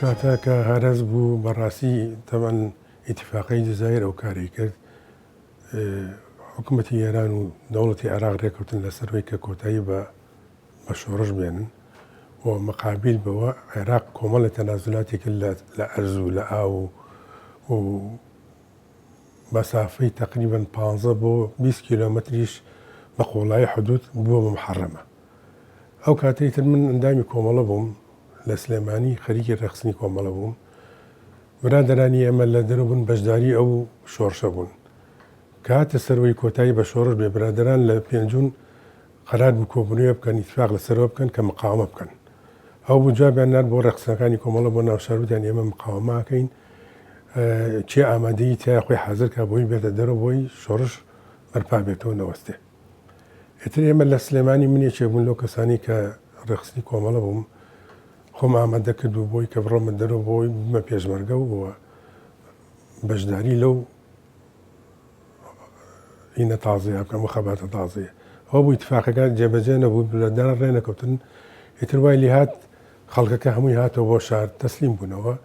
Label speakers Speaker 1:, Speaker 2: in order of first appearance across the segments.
Speaker 1: کاتە کە هەرز بوو بەڕاستی تەمان ئیتیفاقی جزایر ئەو کاری کرد حکوومەتی ئێران و دەوڵەتی عێراق ڕێکەوتن لەسەرەوەی کە کۆتایی بە شۆڕش بێنن و مقابل بەوە عێراق کۆمەڵی تەنازولاتێکی لە ئەرز و لە ئاو و مەسافەی تقریبا 15 بۆ 20 کیلۆمەتریش بە قۆڵایی حدود بووە بە محەڕەمە. ئەو کاتەی تر من ئەندامی کۆمەڵە بووم لە سلێمانی خەریکی ڕێخستنی کۆمەڵە بووم. برادەرانی ئێمە لە دەرەوە بوون بەشداری ئەو شۆڕشە بوون. کاتە سەرەوەی کۆتایی بە شۆڕش بێ برادەران لە پێنجون قەرار بوو کۆبوونەوە بکەن ئیتفاق لەسەرەوە بکەن کە مقاومە بکەن. ئەو بوو جوابیان نار بۆ ڕێخستنەکانی کۆمەڵە بۆ ناوشاروتیان ئێمە مقاومەکەین چێ ئامادەیی تیا خۆی حەزر کا بۆی بێتە دەرەوە بۆی شۆڕش بەرپا بێتەوە نەوەستێ. ئیتر ئێمە لە سلێمانی منێکێ بوون لەو کەسانی کە ڕێخستنی کۆمەڵە بووم خۆم ئامادە کردو بۆی کە بڕۆمە دەرەوە بۆی بمە پێشمەرگە و بووە بەشداری لەو هینە تازەیە بکەم و خەباتە تازەیە. ئەوە بوو ئیتفاقەکان جێبەجێ نەبوو لەدان ڕێنەکەوتن ئیتر وای لی هات خەڵکەکە هەمووی هاتەوە بۆ شار تەسلیم بوونەوە.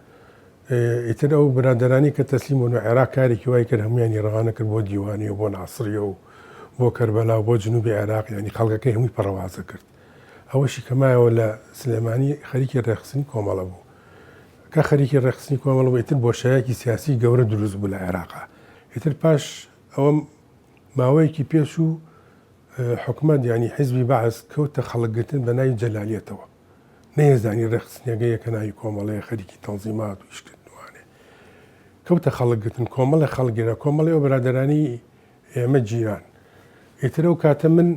Speaker 1: ئیتر ئەو برادەرانی کە تەسلیم بوون و عێراق کارێکی وای کرد هەمویانی ڕەوانە کرد بۆ دیوانی و بۆ ناسریە و بۆ کەربەلا و بۆ جنوبی عێراق ینی خەڵکەکەی هەمووی پەڕەوازە کرد. ئەوەشی کەمایەوە لە سلێمانی خەریکی ڕێخستنی کۆمەڵە بوو. کە خەریکی ڕێخستنی کۆمەڵە بوو ئیتر بۆشایەکی سیاسی گەورە دروست بوو لە عێراقا. ئیتر پاش ئەوە ماوەیەکی پێش و حکومەت ینی حیزبی بەعث کەوتە خەڵکگرتن بە ناوی جەلالیەتەوە. نەیەزانی ڕێخستنیەکە ناوی کۆمەڵەیە خەریکی تەنزیمات و ئیشکردنوانێ. کەوتە خەڵکگرتن کۆمەڵە خەڵگیرە کۆمەڵی ئەو برادەرانی ئێمە جیران. ئیتر ئەو کاتە من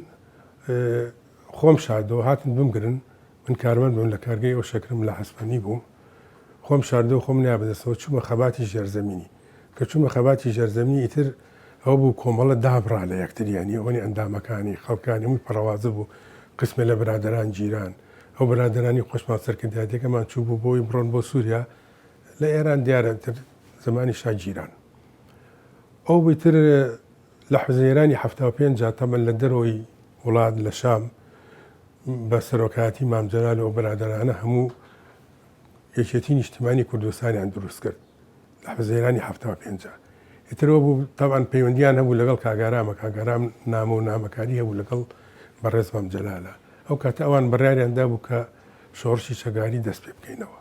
Speaker 1: خۆم شاردەوە هاتن بمگرن من کارمەند بووم لە کارگەی ئەو شەکرم لە حەسپەنی بووم. خۆم شاردەوە خۆم نیا بەدەستەوە چوومە خەباتی ژێرزەمینی کە چوومە خەباتی ژێرزەمینی ئیتر ئەو بوو کۆمەڵە دابڕا لە یەکتریانی ئەوەنی ئەندامەکانی خەڵکانی هەمووی پەڕەوازە بوو قسمە لە برادەران جیران ئەو برادەرانی خۆشمان سەرکردایەتەکەمان چوو بوو بۆی بڕۆن بۆ سووریا لە ئێران دیارەتر زمانی شا جیران. ئەو بتر لە حوزەیرانی 75 تەمەن لە دەرەوەی وڵات لە شام بە سەرۆکاتی مام جەلال و برادەرانە هەموو یەکێتی نیشتیمانی کوردستانیان دروست کرد لە حوزەیرانی 75. ئیترەوە بوو تاوان پەیوەندیان هەبوو لەگەڵ کاگارامە کاگارام نامە و نامەکاری هەبوو لەگەڵ بەڕێز مام جەلالە. ئەو کاتە ئەوان بڕیاریاندا بوو کە شۆڕشی چەگاری دەست پێ بکەینەوە.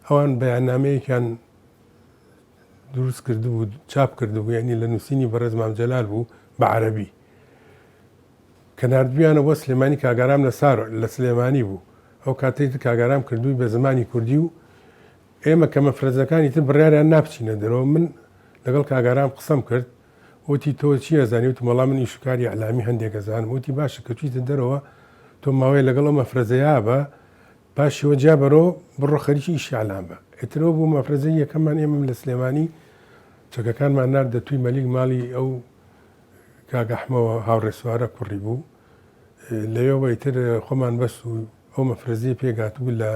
Speaker 1: ئەوان بەیاننامەیەکیان دروست کردبوو چاپ کردبوو ینی لە نووسینی بەڕێز مام جەلال بوو بە عەرەبی کە نردبیانە بۆ سلێمانی کاگارام لە سلێمانی بوو. ئەو کاتەی کاگارام کردووی بە زمانی کوردی و ئێمە کە مەفرەزەکانی تر بڕیاریان ناپچینە دەرەوە. من لەگەڵ کاگارام قسەم کرد وتی تۆ چی ئەزانی وت مەڵام من ئیشوکاری عەلامی هەندێک ئەزانم. وتی باشە کە چیتە دەرەوە تۆ ماوەی لەگەڵ ئەو مەفرەزەیە بە پاشیوە جا بەرۆ بڕۆ خەریکی ئیشی عەلام بە. ئیترەوە بوو مەفرەزەی یەکەممان ئێمە لە سلێمانی چەکەکانمان ناردە توی مەلیک ماڵی ئەو کاگەحمەوە هاوڕێ سوارە کوڕی بوو. لەوێەوە ئیتر خۆمان بەس و ئەو مەفرەزیە پێگاتبوو لە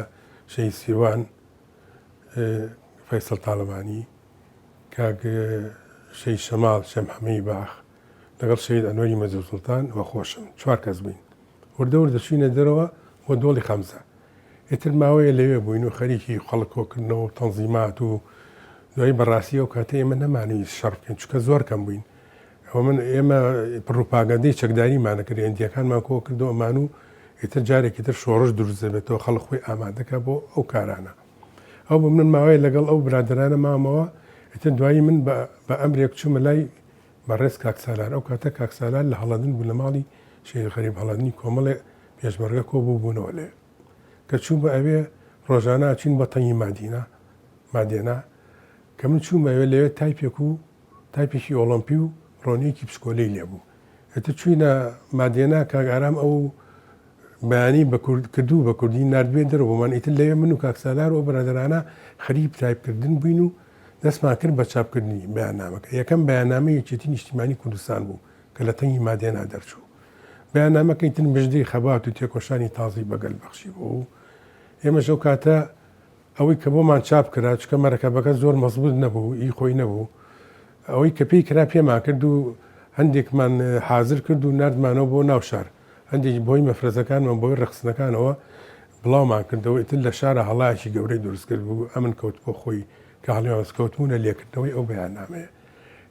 Speaker 1: شەی سیروان فەیسەڵ تاڵەبانی کاک شەی شەماڵ شەمحەمەی باخ لەگەڵ شەید ئەنوەری مەجەب سوڵتان وە خۆشم 4 کەس بووین. وردە دەچوینە دەرەوە بۆ دۆڵی خەمسە. ئیتر ماوەیە لەوێ بووین و خەریکی خەڵکۆکردنەوە و تەنزیمات و دوای بەڕاستی ئەو کاتە ئێمە نەمانوی شەڕ بکەین چونکە زۆر کەم بووین. ئەوە من ئێمە پڕوپاگەندەی چەکداریمانە کرد ئەندیەکانمان کۆ کردو ئەمان و ئیتر جارێکی تر شۆڕش دروست دەبێتەوە خەڵک خۆی ئامادەکە بۆ ئەو کارانە. ئەو بۆ من ماوەیە لەگەڵ ئەو برادرانە مامەوە. ئیتر دوایی من بە ئەمرێک چوومە لای بەڕێز کاکسالار. ئەو کاتە کاکسالار لە هەڵەدن بوو لە ماڵی شەیخ غەریب هەڵەدنی کۆمەڵێ پێشمەرگە کۆ بووبوونەوە لێ کە چوو بە ئەوێ ڕۆژانە چین بە تەنگی مادێنا کە من چوومەوێ لەوێ تایپێکی ئۆڵۆمپی و ڕۆنیەکی پسکۆلەی لێبوو. ئێتر چوینە مادێنا کاگارام ئەو بەیانی کردو بە کوردی نردبێ دەرەوە بۆمان. ئیتر لەوێ من و کاکسالار و بەرادەرانە خەریب تایپکردن بووین و دەستمان کرد بە چاپکردنی بەیاننامەکە. یەکەم بەیاننامە یەکێتی نیشتیمانی کوردستان بوو کە لە تەنگی مادێنا دەرچوو. بەیاننامەکەی تر مژدەی خەبات و تێکۆشانی تازی بەگەل بەخشی بوو. ئێمەش ئەو کاتە ئەوەی کە بۆمان چاپ کرا چکە مەرەکەبەکە زۆر مەزبوط نەبوو ئی خۆی نەبوو. ئەوەی کە پێی کرا پێمان کرد و هەندێکمان حازر کرد و نردمانەوە بۆ ناو شار. هەندێک بۆی مەفرەزەکانمان بۆی ڕخسنەکانەوە بڵاومان کردەوە ئیتر لە شارە هەڵایەکی گەورەی دروست کرد بوو ئەمن کەوت بۆ خۆی کە هەڵیانکەوتبوونە لێکردنەوەی ئەو بەیاننامەیە.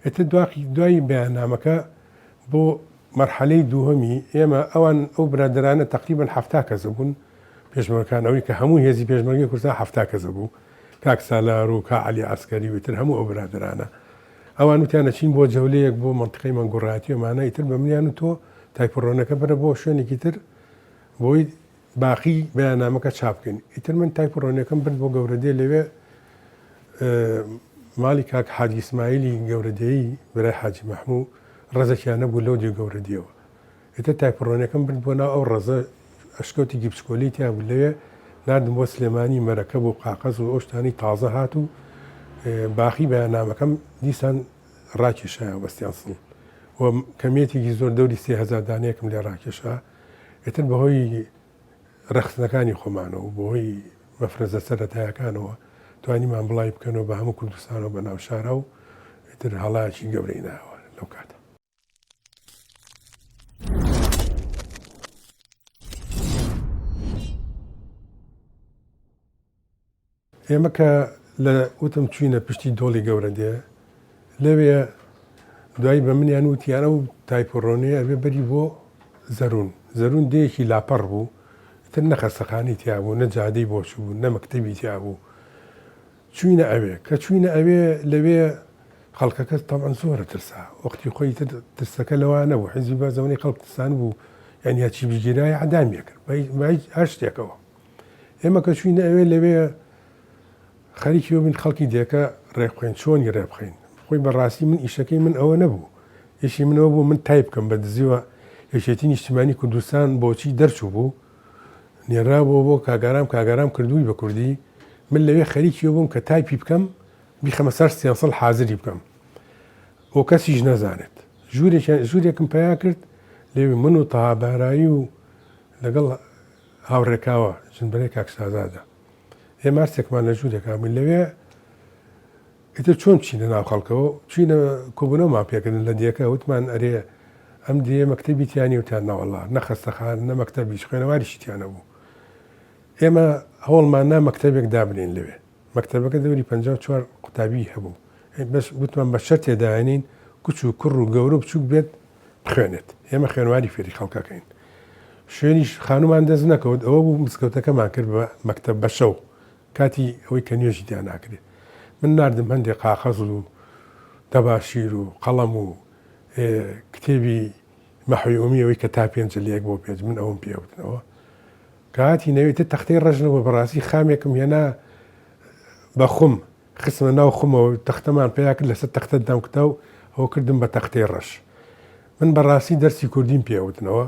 Speaker 1: ئێتر دوای بەیاننامەکە بۆ مەرحەلەی دووهەمی ئێمە ئەوان ئەو برادرانە تقریبا 7 کەسە بوون پێشمەرگەکانەوەی کە هەموو هێزی پێشمەرگی کوردستان 7 کەسە بوو کاک سالار و کا عەلی عەسکەری وتر هەموو ئەو برادرانە ئەوان وتیانە چین بۆ جەولەیەک بۆ مەنتیقەی مەنگوڕایەتی ئەمانە ئیتر بە منیان و تۆ تایپڕۆنەکە بەرە بۆ شوێنێکی تر بۆی باقی بەیاننامەکە چاپکەین. ئیتر من تایپڕۆنەکەم برد بۆ گەورەدێ لەوێ ماڵی کاک حاجی ئیسماعیلی گەورەدێی برای حاجی مەحموو ڕێزێکیان نەبوو لەو دێ گەورەدێەوە. ئیتر تایپڕۆنەکەم برد بۆ ناو ئەو ڕێزە ئەشکەوتی گیپسکۆلی تیا بوو لەوێ نردم بۆ سلێمانی مەرەکەب و قاقەز و ئەو شتانی تازە هات و باقی بەیاننامەکەم دیسان ڕاکێشایە بەستیان سڵ و کەمێتێکی زۆر دەوری 3000 دانەیەکم لێ ڕاکێشا. ئێتر بەهۆی رەخسنەکانی خۆمانەوە بۆهۆی مەفرەزە سەرەتایەکانەوە توانیمان بڵای بکەنەوە بە هەموو کوردستانەوە بە ناو شارە و ئێتر هەڵایەکی گەورەی ناوە لەو کاتە. ئێمە کە لە وتم چوینە پشتی دۆڵی گەورەدێ لەوێ دوایی بە منیان وتیانە و تایپڕۆنەیە ئەبێ بەری بۆ زەرون دەیەکی لاپەڕ بوو تر نەخەستەخانی تیا بوو نە جادەی بۆچوو بوو نە مەکتەبی تیا بوو چوینە ئەوێ کە چوینە ئەوێ لەوێ خەڵکەکە تەبعەن زۆرە ترسا وەختی خۆی ترسەکە لەوانە بوو حیزبی بازەوەنەی خەڵک ترسان بوو یعنی هەچی بگیرایە عەدامیە کرد هەر شتێکەوە. ئێمە کە چوینە ئەوێ لەوێ خەریکی بین خەڵکی دێکە ڕێبخەین چۆنی ڕێبخەین خۆی بەڕاستی من ئیشەکەی من ئەوە نەبوو یەشی منەوە بوو من تای بکەم بە دزیوە یەکێتی نیشتیمانی کوردستان بۆچی دەرچوو بوو نێرا بۆ کاگارام کردووی بە کوردی من لەوێ خەریکی بووم کە تایپی بکەم بیخەمە سەر سیاسەڵ حازری بکەم بۆ کەسیش نەزانێت ژوورێکم پیا کرد لێوێ من و تەهابارایی و لەگەڵ هاوڕێکاوە ژنبەرەی کاک شازادە ئێمە هەرسێکمان لە ژوورێکا من لەوێ ئیتر چۆن چینە ناو خەڵکەوە چینە کۆبوونەوەمان پێکردن لە دیەکە وتمان ئەرێ ئەم دێ مەکتەبی تیانی وتیان ناوەڵا نەخەستەخان نە مەکتەبیش خوێنەواریشی تیانە بوو. ئێمە هەوڵمان نا مەکتەبێک دابنین لەوێ مەکتەبەکە دەوری 54 قوتابی هەبوو وتمان بە شەر تێداێنین کوچ و کوڕ و گەورە بچووک بێت بخوێنێت ئێمە خوێنواری فێری خەڵکەکەین. شوێنیش خانومان دەست نەکەوت ئەوە بوو مسکەوتەکەمان کرد بە مەکتەب بە شەو کاتی ئەوەی کە نوێژی دیان ناکرێت. من نردم هەندێک قاقەز و تەباشیر و قەڵەم و کتێبی مەحوی ئەوەی کە تا 5 جلدێک بۆ پێنج من ئەوم پێوتنەوە کاتی نەوێتە تەختەی ڕژنەوە بەڕاستی خامێکم هێنا بە خوم خستمە ناو خومەوە تەختەمان پیا کرد لەسەر تەختە دام کتا و ئەوە کردم بە تەختەی ڕەش. من بەڕاستی دەرسی کوردیم پێوتنەوە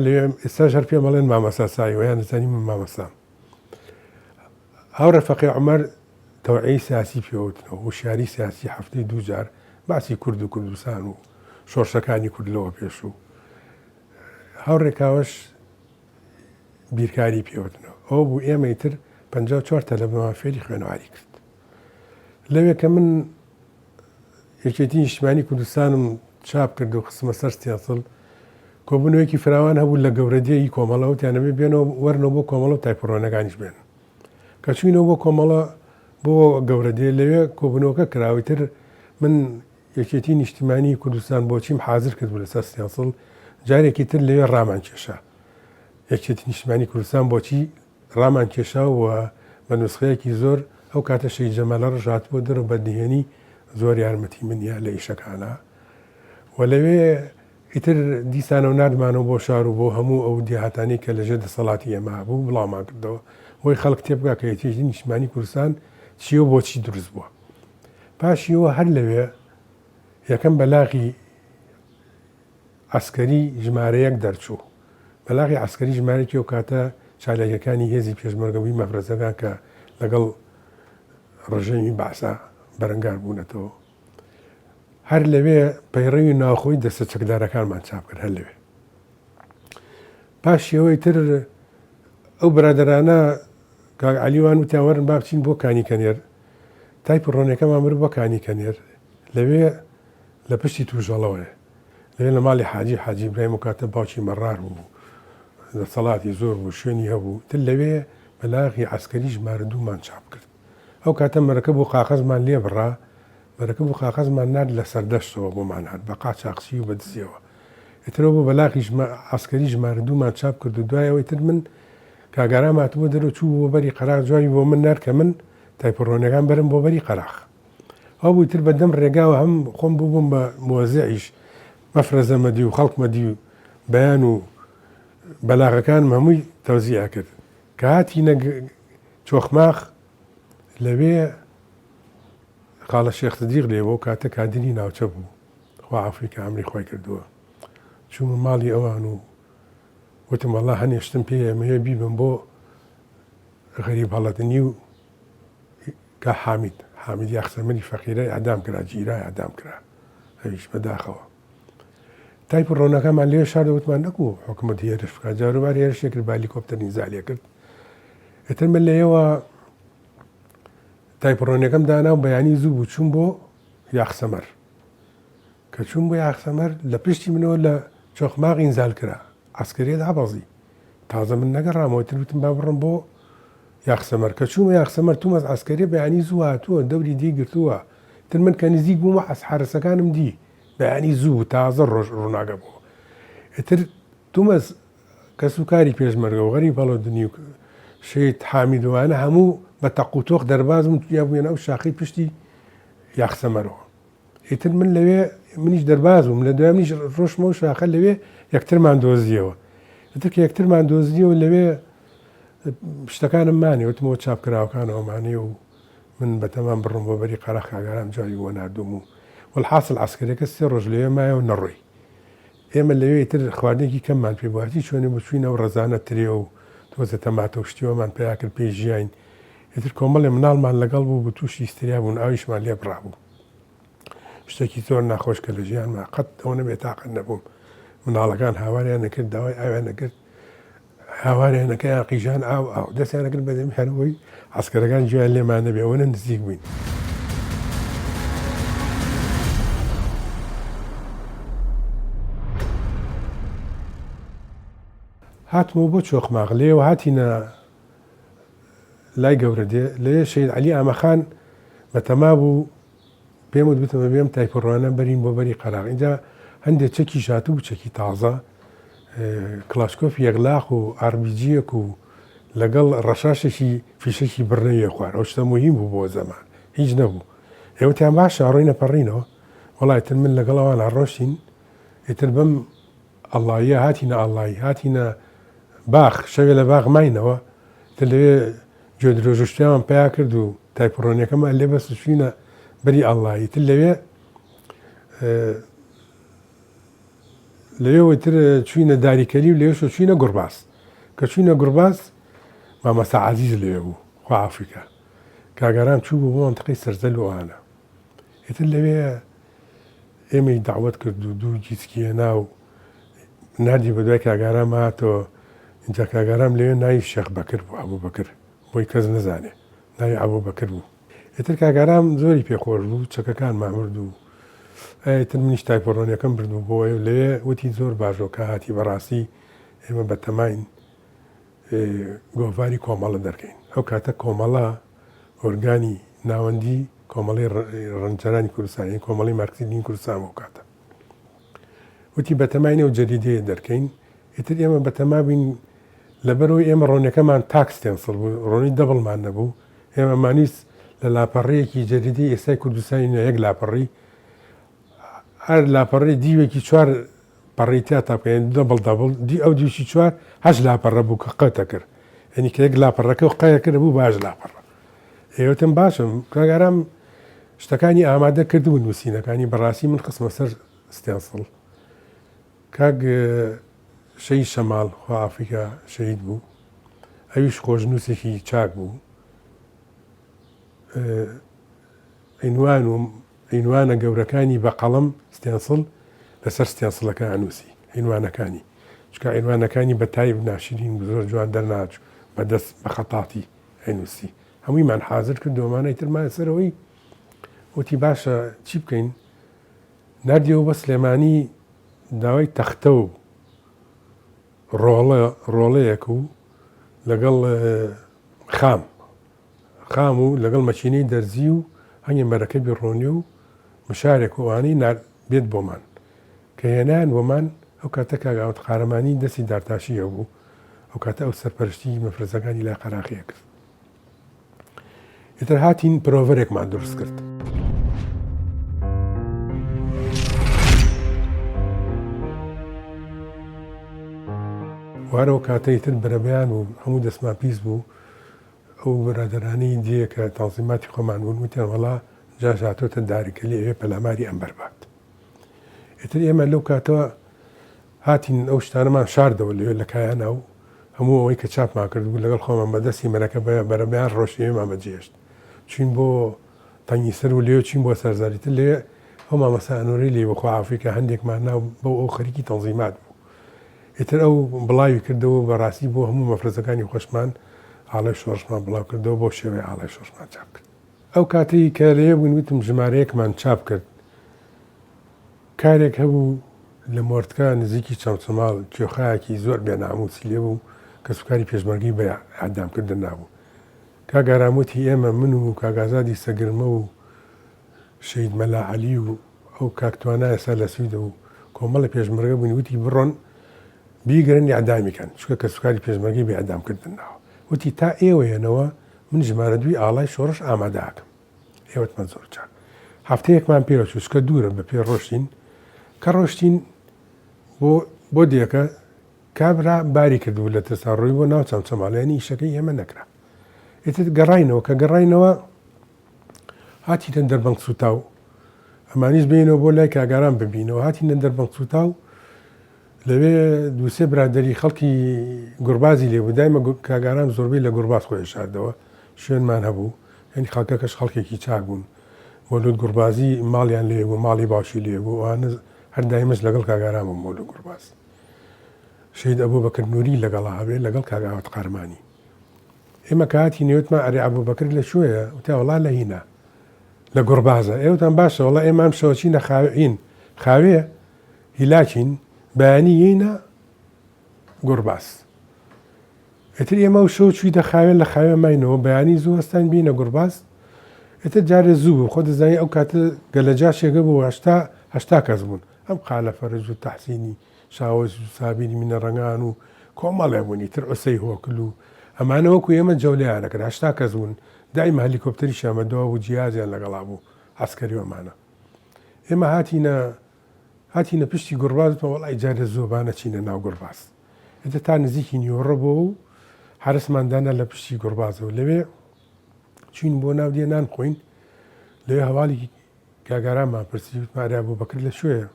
Speaker 1: لێ ئێستا ژەر پێ مەڵێن مامەسا سایی ویان نزانی من مامەسام. هاوڕە فەقی عومەر تەوعەی سیاسی پێوتنەوە وشیاری سیاسی هەفتەی 2 جار باسی کورد و کوردستان و شۆڕشەکانی کورد لەوە پێشوو هاوڕێکاوەش بیرکاری پێوتنەوە ئەوە بوو ئێمەی تر 54 تەلەبەمان فێری خوێنەواری کرد. لەوێ کە من یەکێتی نیشتیمانی کوردستانم چاپ کرد و خستمە سەر سیاسڵ کۆبوونەوەیەکی فراوان هەبوو لە گەورەدێی کۆمەڵەوە تیانەبێ بێنەوە وەرنەوە بۆ کۆمەڵە و تایپڕۆنەکانیش بێن کە چوینەوە بۆ کۆمەڵە بۆ گەورەدێ لەوێ کۆبوونەوەکە کراوی تر من یەکێتی نیشتیمانی کوردستان بۆچیم حازر کرد بوو لەسەر سیاسڵ جارێکی تر لەوێ ڕامان کێشا یەکێتی نیشتیمانی کوردستان بۆچی ڕامان کێشا و بە نوسخەیەکی زۆر ئەو کاتە شەید جەمالە ڕژات بۆ دەرەوە بەدیهێنی زۆر یارمەتی منیە لە ئیشەکانە و لەوێ ئیتر دیسانە و نردمانەوە بۆ شار و بۆ هەموو ئەو دیهاتانی کە لەژێر دەسەڵاتی ئێمە بوو بڵاومان کردەوە بۆی خەڵک تێبگا کە یەکێتی نیشتیمانی کوردستان چیە بۆچی دروست بووە. پاشیەوە هەر لەوێ یەکەم بەلاغی عسکەری ژمارەیەک دەرچوو بەلاغی عسکەری ژمارەی و کاتە چالاکیەکانی هێزی پێشمەرگەوی مەفرەزەکان کە لەگەڵ ڕژەمی باسا بەرەنگار بوونەتەوە هەر لەوێ پەیڕەوی ناوخۆی دەستە چەکدارەکانمان چاپ کرد هەر لەوێ. پاشیەوەی تر ئەو برادرانە کاک عەلیوان وتیان وەرن با بچین بۆ کانیکەنێر تایپڕۆنەکەمان برد بۆ کانیکەنێر لەوێ لە پشتی توژەڵەوەیە لەوێ لە ماڵی حاجی ئیبراهیم و کاتە باوکی مەڕار بوو دەسەڵاتی زۆر بوو شوێنی هەبوو تر لەوێ بەلاغی عسکەری ژمارە دوومان چاپ کرد ئەو کاتە مەرەکەب و قاقەزمان لێ بڕا مەرەکەب و قاقەزمان نرد لە سەردەشتەوە بۆمان هات بە قاچاقچی و بەدزیەوە ئێترەوە بۆ بەلاغی عسکەری ژمارە دوومان چاپ کرد و دوایەوەی تر من کاگەرام هاتبووە دەرەوە چوو بۆ بەری قەراغ جوابی بۆ من نەر کە من تایپەڕۆنەکان بەرم بۆ بەری قەراغ ئەو بووی تر بەدەم ڕێگاوە هەم خۆم بووبووم بە مۆزەعیش مەفرەزەمەدی و خەڵکمەدی و بەیان و بەلاغەکانم هەمووی تەوزیع کرد کە هاتینە چۆخماخ لەوێ خاڵە شێخ سدیق لێەوە کاتە کادری ناوچە بوو خوا عەفوی کە ئەمری خۆی کردووە چوومە ماڵی ئەوان و وتم وەڵا هەنێشتم پێ ئەمەیە بیبم بۆ غەریب هەڵەتنی و کە حامید یاخسەمەری فەقیرە ئەدام کرا جیرای ئەدام کرا هەویش بەداخەوە تایپەڕۆنەکەمان لێ شاردە وتمان نەکوو حکومەت هێرش بکات جاروبار هێرشێ کرد بالیکۆپتەر نیزالێ کرد ئێتر من لێیەوە تایپەڕۆنەکەم دانا و بەیانی زوو بوو چوون بۆ یاخسەمەر کە چوون بۆ یاخسەمەر لە پشتی منەوە لە چۆخماغ ئینزال کرا عسکەریە دابەزی تازە من نەگەڕامەوە تر وتم با بڕم بۆ یاخسەمەر کە چوومە یاخسەمەر تومەز عسکەریە بەیانی زوو هاتووە دەوری دی گرتووە تر من کە نزیک بوومە حارسەکانم دی بەیانی زوو تازە ڕۆژ ڕووناگە بوو ئێتر تومەز کەس و کاری پێشمەرگە و غەریب هەڵەتنی و شەید حامیدوانە هەموو بە تەقوتۆق دەربازم یا بووێنە ئەو شاخی پشتی یاخسەمەرەوە ئیتر من لەوێ منیش دەرباز بووم لە دوای منیش ڕۆشمە و شاخە لەوێ یەکترمان دۆزیەوە ئێتر کە یەکترمان دۆزیەوە لەوێ شتەکانم مانێ وتمەوە چاپکراوەکانەوەمانێ و من بەتەمان بڕم بۆ بەری قەراغ کاگەرام جاوی بۆ ناردوم و والحاصل عسکەرەکە 3 ڕۆژ لەوێ مایەوە نەڕۆی ئێمە لەوێ تر خواردنێکی کەممان پێ بواتی چۆنێ بچوینە و ڕەزانە ترێ و تۆزە تەماتە و شتیوەمان پیا کرد پێی ژیاین ئێتر کۆمەڵێ مناڵمان لەگەڵ بوو بە تووشی ئیستریا بوون ئاویشمان لێ بڕابوو شتێکی زۆر ناخۆش کە لە ژیانمان قەت ئەوە نەبێت تاقەت نەبووم مناڵەکان هاواریان نەکرد داوای ئاویان نەکرد هاوارێنەکەیان قیژان ئاو دەستیان نەکرد بەدەمی هەرەوەی عسکەرەکان گویان لێمان نەبێ ئەوە نزیک بووین هاتمەوە بۆ چۆخماغ لێەوە هاتینە لای گەورە دێ لێ شەید عەلی ئامەخان بەتەما بوو پێم وت بتمە بێم تایپەڕۆنە بەرین بۆ بەری قەراغ اینجا هەندێک چەکی شاتوو چەکی تازە کلاشکۆف یەغلاق و ئاربیجیەک و لەگەڵ ڕەشاشێکی فیشێکی بڕنەویە خوار ئەو شتە مهم بوو بۆ زەمان هیچ نەبوو ئێوەتیان باشە ڕۆی نەپەڕینەوە وەڵای تر من لەگەڵەوان ڕۆشتین ئێتر بەم ئەڵڵاییە هاتینە ئەڵڵایی هاتینە باخ شەوێ لە باغ ماینەوە تر لەوێ گوێ درۆژشتیان پیا کرد و تایپەڕۆنیەکەمان لێ بەست چوینە بەری ئەڵڵایی تر لەوێ تر چوینە داریکەلی و لێشە چوینە گوڕباس کە چوینە گوڕباس مامەستا عەزیز لەوێ بوو خوا عەفوی کاگەران چوو بوو بۆ مەنتقەی سەرجەل و ئەوانە ئێتر لەوێ ئێمەی داوەت کرد و دوو گیسکیهێنا و نردی بە دوای کاگەرام هاتەوە اینجا کاگەرام لەوێ ناوی شێخ بەکر بوو ئەبوو بەکر بۆی کەس نەزانێ ناوی ئەبوو بەکر بوو ئێتر کاگەرام زۆری پێخۆش بوو چەکەکان مامرد و ئێتر منیش تایپەڕۆنیەکەم بردو بۆ لەوێ وتی زۆر باشەوە کە هاتی بەڕاستی ئێمە بەتەماین گۆڤاری کۆمەڵە دەرکەین ئەو کاتە کۆمەڵە ئۆرگانی ناوەندی کۆمەڵی ڕەنجەرانی کوردستانی کۆمەڵی مارکسیزمی کوردستان بۆ کاتە وتی بەتەماینێ و جەریدەیە دەرکەین ئێتر ئێمە بەتەما بین لەبەرەوەی ئێمە ڕۆنیەکەمان تاکس تێنسڵ بوو ڕۆنی دەبڵمان نەبوو ئێمە مانیست لە لاپەڕەیەکی جەریدەی ئێستای کوردستانی یەک لاپەڕی هەر لاپەڕی دیوێکی 4 پەڕیتیا تا بکەین دەبڵ دی ئەو دیوشی 4 هەش لاپەڕە بوو کە قەتە کرد ئەنی کە یەک لاپەڕەکە و قەیە کرد بوو باش لاپەڕە ئێوەتم باشم کاگەرام شتەکانی ئامادە کردبوو نووسینەکانی بەڕاستی من خستمە سەر ستێنسڵ کاک شەید شەماڵ خوا عەفوی شەید بوو ئەویش خۆشنووسێکی چاک بوو عنوانە گەورەکانی بە قەڵەم ستێنسڵ لەسەر ستێنسڵەکە ئەنووسی عنوانەکانی چکە عنوانەکانی بە تایب ناشرین زۆر جوان دەرناچوو بەدەست بە خەتاتی ئەنووسی هەموویمان حازر کرد دۆمانەی ترمان سەرەوەی وتی باشە چی بکەین نردیەوە بە سلێمانی داوای تەختە و ڕۆڵەیەک و لەگەڵ خام و لەگەڵ مەچینەی دەرزی و هەنگێ مەرەکە بیڕۆنی و مشارێک وانەی بێت بۆمان کە هێنان بۆمان ئەو کاتە کاگاوت قارەمانی دەستی دارتاشیە بوو ئەو کاتە ئەو سەرپەرشتی مەفرەزەکانی لای قەراقیە کرد. ئیتر هاتین پرۆڤەرێکمان دروست کرد. وارەوە کاتەی تر بەرەبیان و هەموو دەستمان پیس بوو ئەو بەرادەرانی دیە کە تەنزیماتی خۆمان بوون وتیان وەڵا جاش هاتۆتە داریکەلی ئەوێ پەلاماری ئەم بەربات. ئیتر ئێمە لەو کاتەوە هاتین ئەو شتانەمان شاردەوە لەوێ لە کایانە و هەموو ئەوەی کە چاپمان کرد بوو لەگەڵ خۆمان بەدەستی مەرەکە بەرەبیان ڕۆژێمان بەجێشت چین بۆ تەنگی سەر و لێو چین بۆ سەرزاریتر لێ ئەو مامەسا ئەنووری لێ بەخوا ئافریکا هەندێکمان ناو بۆ ئەو خەریکی تەنزیمات بوو. ئیتر ئەو بڵاوی کردەوە بەڕاستی بۆ هەموو مەفرەزەکانی خۆشمان ئاڵای شۆڕشمان بڵاو کردەوە بۆ شێوەی ئاڵای شۆڕشمان چاپ کرد. ئەو کاتەی کە لێ بوون وتم ژمارەیەکمان چاپ کرد کارێک هەبوو لە مۆردکە نزیکی چەمچەماڵ کێخایەکی زۆر بێناموسی لێ بوو کە سوکاری پێشمەرگی بە ئەعدامکردن نابوو. کاگاراموتی ئێمە من و کاگازادی سەگرمە و شەید مەلا عەلی و ئەو کاکتوانایە سا لە سویدە و کۆمەڵە پێشمەرگە بوونی وتی بڕۆن بیگەرن ئەعدامیکەن چکە کە سوکاری پێشمەرگی بە ئەعدامکردن ناوە. وتی تا ئێوەیەنەوە من ژمارە دوی ئاڵای شۆڕش ئامادەکەم. ئێوەتمە زۆر چاک. هەفتەیەکمان پێوە چووسکە دوورە بە پێ ڕۆشتین کە ڕۆشتین بۆ دیەکە کابرا باری کردبوو لە تەساڕۆی بۆ ناو چەمچەماڵیانی ئیشەکەی ئێمە نەکرا. ئێتر گەڕاینەوە کە گەڕاینەوە هاتیتە دەربەنگ سوتاو ئەمانیش بینەوە بۆ لای کاگاران ببینەوە هاتینە دەربەنگ سوتاو لەوێ دووسێ برادەری خەڵکی گوربازی لێبوو دایمە کاگاران زۆربەی لە گورباز خۆی شاردەوە شوێنمان هەبوو یعنی خەڵکەکەش خەڵکێکی چاک بوون مۆلود گوربازی ماڵیان لێ بوو ماڵی باشی لێ بوو ئەوانە هەر دایمەش لەگەڵ کاگاران بوو مۆلود گورباز شەید ئەبوبەکر نووری لەگەڵا هەبێ لەگەڵ کاگاوت قارمانی ئێمە کە هاتی نێوتمان ئەرێ ئەبوبەکر لە شوێیە وتیا وەڵا لە هینە لە گوربازە ئێوەتان باشە وەڵا ئێمە ئەم شەوەچینە خاوێ هیلاچین بەیانی یینە گورباز ئێتر ئێمە و شەو چوویدە خاوێن لە خاوێ ماینەوە بەیانی زوو هەستان بینە گورباز ئێتر جارێ زوو بوو خۆ دەزانی ئەو کاتە گەلەجا شێگە بوو هەشتا کەس بوون ئەم قالە فەرج و تەحسینی شاوەز و سابیری منە ڕەنگان و کۆمەڵێ بوونی تر ئۆسەی هۆکل و ئەمانە وەکو ئێمە جەولیانەکرد هەشتا کەس بوون دایمە هەلیکۆپتەری شامەدەوە و جیازیان لەگەڵا بوو عەسکەریوەمانە ئێمە هاتینە پشتی گوربازەوە وەڵای جارێ زۆبانە چینە ناو گورباز ئێتە تا نزیکی نیوەڕە بۆ و حرسماندانە لە پشتی گوربازەوە لەوێ چین بۆ ناو دێنان خۆین لەوێ هەواڵی کاگارانمان پرسی وتماریا ئەبوبەکر لە شوێیە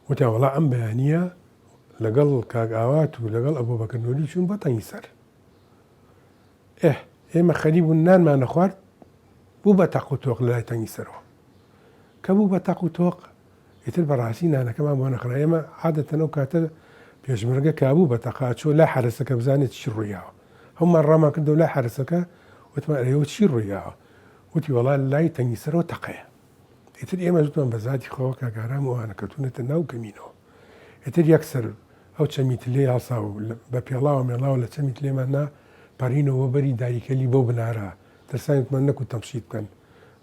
Speaker 1: وتیان وەڵا ئەم بەیانیە لەگەڵ کاگاوات و لەگەڵ ئەبوبەکر نووری چوون بە تەنگی سەر ئێمە خەریب بوون نانمان نەخوارد بوو بە تەق و تۆق لە لای تەنگی سەرەوە کە بوو بە تەق و تۆق ئیتر بەڕاستی نانەکەمان بۆ نەخرا ئێمە عادەتەن ئەو کاتە پێشمەرگە کابوو بە تەقا چۆ لای حرسەکە بزانێت چی ڕوویاوە هەمومان ڕامان کردەوە لای حرسەکە وتمان ئەرێوە چی ڕوویاوە وتی وەڵا لای تەنگی سەرەوە تەقەیە ئیتر ئێمە زوتمان بە ذاتی خۆوە کاگاران وانە کەوتونێتە ناو کەمینەوە ئیتر یەکسەر ئەو چەمیت لێ هەڵسا و بە پێڵاوە مێڵاوە لە چەمیت لێمان نا پەڕینەوە بەری داریکەلی بۆ بنارە ترسانتمان نەکو تەمشید بکەن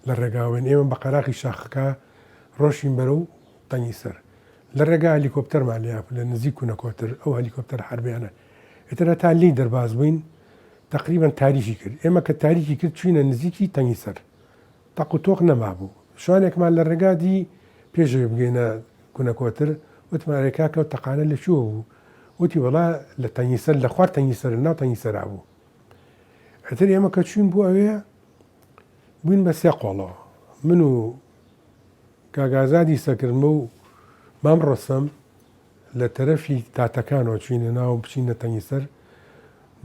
Speaker 1: لە ڕێگاوێن ئێمە بە قەراقی شاخەکە ڕۆشین بەرە و تەنگی سەر لە ڕێگا هەلیکۆپتەرمان لێیاپ لە نزیک و نەکۆتر ئەو هەلیکۆپتەر حربیانە ئێتر تا لی دەرباز بووین تقریبا تاریکی کرد ئێمە کە تاریکی کرد چوینە نزیکی تەنگی سەر تەق و تۆق نەمابوو شوانێکمان لە ڕێگادی پێشەوێ بگەینە کونەکۆتر وتمارێکاکە و تەقانە لە چوە بوو وتی وەڵا لە تەنگی سەر لە خوار تەنگی سەر ناو تەنگی سەرا بوو ئەتر ئێمە کە چوین بوو ئەوەیە بووین بە سێ قۆڵەوە من و کاگازادی سەکردمە و مام ڕۆسەم لە تەرەفی تاتەکانەوە چوینە ناو بچینە تەنگی سەر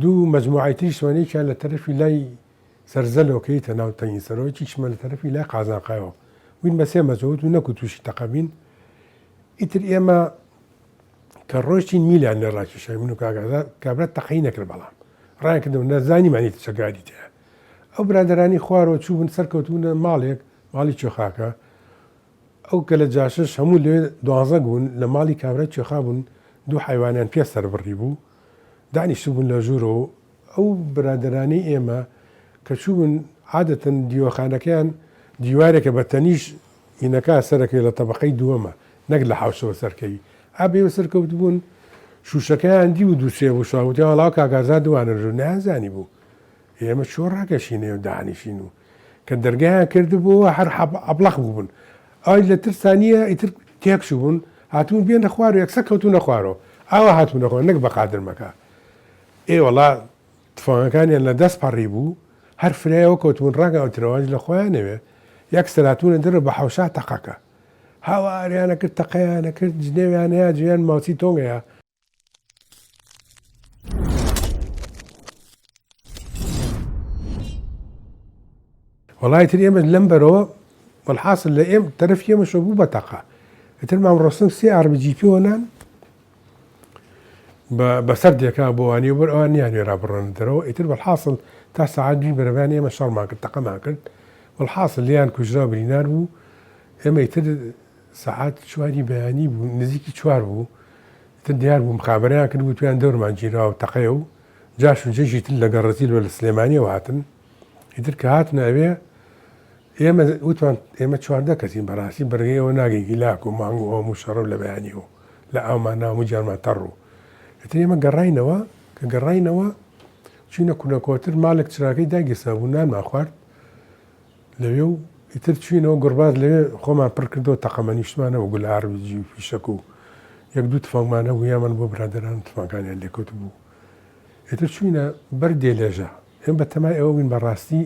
Speaker 1: دوو مەجموعەی شوانەیەکیان لە تەرەفی لای سەرزەلۆکەیتە ناو تەنگی سەرەوە چیشمە لە تەرەفی لای قازانقایەوە بووین بە سێ مەجەوت و نەکو تووشی تەقەبین ئیتر ئێمە کە ڕۆژین میلیان لە ڕاکێشای من و کابرا تەقەی نەکرد بەڵام ڕایکردم نەزانیمانی چەگاری تێ ئەو برادەرانی خوارەوە چوو بن سەرکەوتونە ماڵێک ماڵی چێخاکە ئەو کە لە جاشش هەموو لێ دوازە بوون لە ماڵی کابرای چێخا بوون دوو حیوانیان پێ سەر بڕی بوو دانیشتو بوون لە ژوورەوە ئەو برادرانەی ئێمە کە چوون عادەتەن دیوەخانەکەیان دیوارێکە بە تەنیش ئینەکە سەرەکەی لە تەبقەی دووەمە نەک لە حوشەوە سەرکەوی ئابێوە سەرکەوت بوون شوشەکەیان دی و دووسێ بوو شاوتی وڵاو کاگازا دوانەژوو نازانی بوو ئێمە چۆ ڕاگەشینێ و داهانیشین و کە دەرگایان کردبووە هەر ئەبلەق بوون ئای لە ترسانیە ئیتر تێکش بوون هاتوون بێنە خوار و یەکسەر کەوتونە خوارەوە ئاوا هاتوونە خوار نەک بە قادرمەکە ئێوەڵا تفاەکانیان لە دەست پەڕی بوو هەر فرایەوە کەوتبوون ڕاگە ئەوترەوەج لە خۆیانەوێ یەک سەراتونە دەرە بە حەوشا تەقەکە هاواریانە کرد تەقەیانە کرد جنێویان هەیە جویان ماوچی تۆنگەیە وڵای تر ئێمە لەم بەرەوە والحاصل لە ئێم تەرەف ئێمەشە بوو بە تەقە ئیتر مام ڕۆستم سێ ئاربجی پێوەنان بەسەر دێکا بۆوانی بەر ئەوان نیانوێ ڕابڕۆن دەرەوە ئیتر والحاصل تا سەعات دوی بەرەبیان ئێمە شەڕمان کرد تەقەمان کرد والحاصل لیان کوژرا برینار بوو ئێمە ئیتر سەعات چواری بەیانی بوو نزیکی چوار بوو ئیتر دیار بوو مخابەریان کرد بوو تویان دەورمان گیراوە تەقەیە و جاش و جێژی تر لە گەڕەزیلوە لە سلێمانیەوە هاتن ئیتر کە هاتنە ئەوێ ئێمە وتوان ئێمە چواردە کەسین بەڕاستی بەرگەیەوە ناگەی هیلاک و مانگ و هەموو شەڕە لە بەیانیەوە لە ئاومان ناومو جارمان تەڕ و ئیتر ئێمە گەڕاینەوە کە گەڕاینەوە چوینە کوونەکۆتر مالێک چراکەی داگیرسا بوو نانمان خوارد لەوێ و ئیتر چوینەوە گوڕباز لەوێ خۆمان پڕ کردەوە تەقەمەنیشتمانەوە گول ئاڕویجی و فیشەک و یەک دوو تفەنگمانە بوو یامان بۆ برادەران تفەنگەکانیان لێکەوت بوو ئیتر چوینە بەر دێلێژە ئێمە بە تەمای ئەوە بووین بەڕاستی